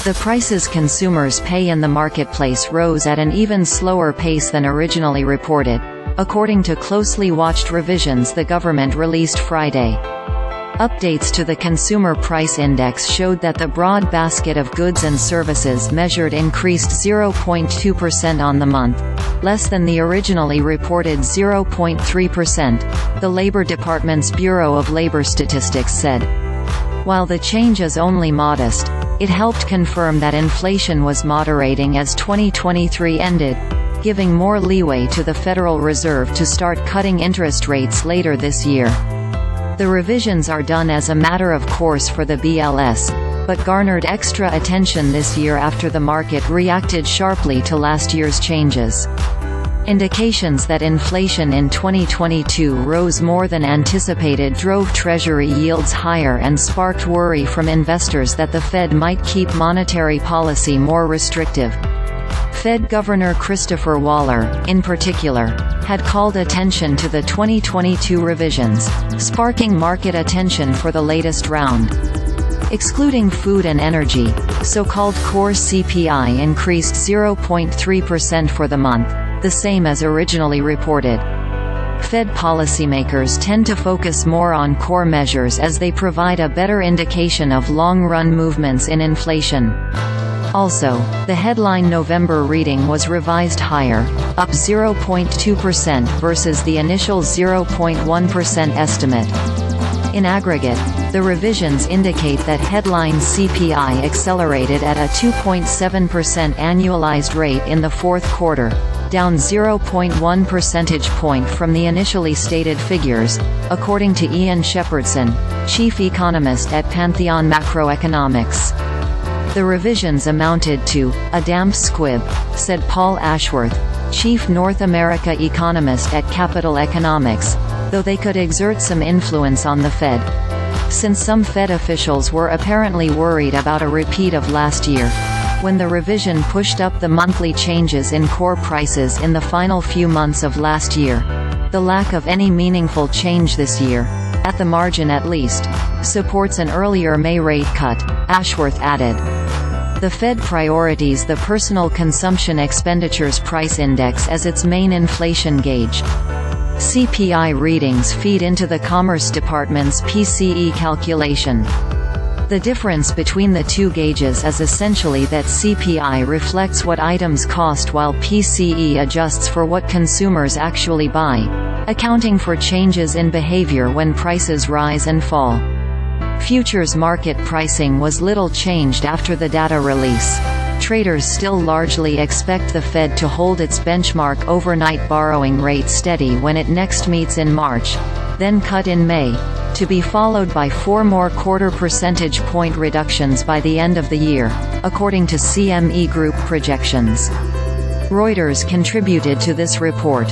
The prices consumers pay in the marketplace rose at an even slower pace than originally reported, according to closely watched revisions the government released Friday. Updates to the Consumer Price Index showed that the broad basket of goods and services measured increased 0.2% on the month, less than the originally reported 0.3%, the Labor Department's Bureau of Labor Statistics said. While the change is only modest, it helped confirm that inflation was moderating as 2023 ended, giving more leeway to the Federal Reserve to start cutting interest rates later this year. The revisions are done as a matter of course for the BLS, but garnered extra attention this year after the market reacted sharply to last year's changes. Indications that inflation in 2022 rose more than anticipated drove Treasury yields higher and sparked worry from investors that the Fed might keep monetary policy more restrictive. Fed Governor Christopher Waller, in particular, had called attention to the 2022 revisions, sparking market attention for the latest round. Excluding food and energy, so-called core CPI increased 0.3% for the month, the same as originally reported. Fed policymakers tend to focus more on core measures as they provide a better indication of long-run movements in inflation. Also, the headline November reading was revised higher, up 0.2% versus the initial 0.1% estimate. In aggregate, the revisions indicate that headline CPI accelerated at a 2.7% annualized rate in the fourth quarter, down 0.1 percentage point from the initially stated figures, according to Ian Shepherdson, chief economist at Pantheon Macroeconomics. The revisions amounted to a damp squib, said Paul Ashworth, chief North America economist at Capital Economics, though they could exert some influence on the Fed. Since some Fed officials were apparently worried about a repeat of last year, when the revision pushed up the monthly changes in core prices in the final few months of last year, the lack of any meaningful change this year, at the margin at least, supports an earlier May rate cut, Ashworth added. The Fed priorities the Personal Consumption Expenditures Price Index as its main inflation gauge. CPI readings feed into the Commerce Department's PCE calculation. The difference between the two gauges is essentially that CPI reflects what items cost while PCE adjusts for what consumers actually buy, accounting for changes in behavior when prices rise and fall. Futures market pricing was little changed after the data release. Traders still largely expect the Fed to hold its benchmark overnight borrowing rate steady when it next meets in March, then cut in May, to be followed by 4 more quarter percentage point reductions by the end of the year, according to CME Group projections. Reuters contributed to this report.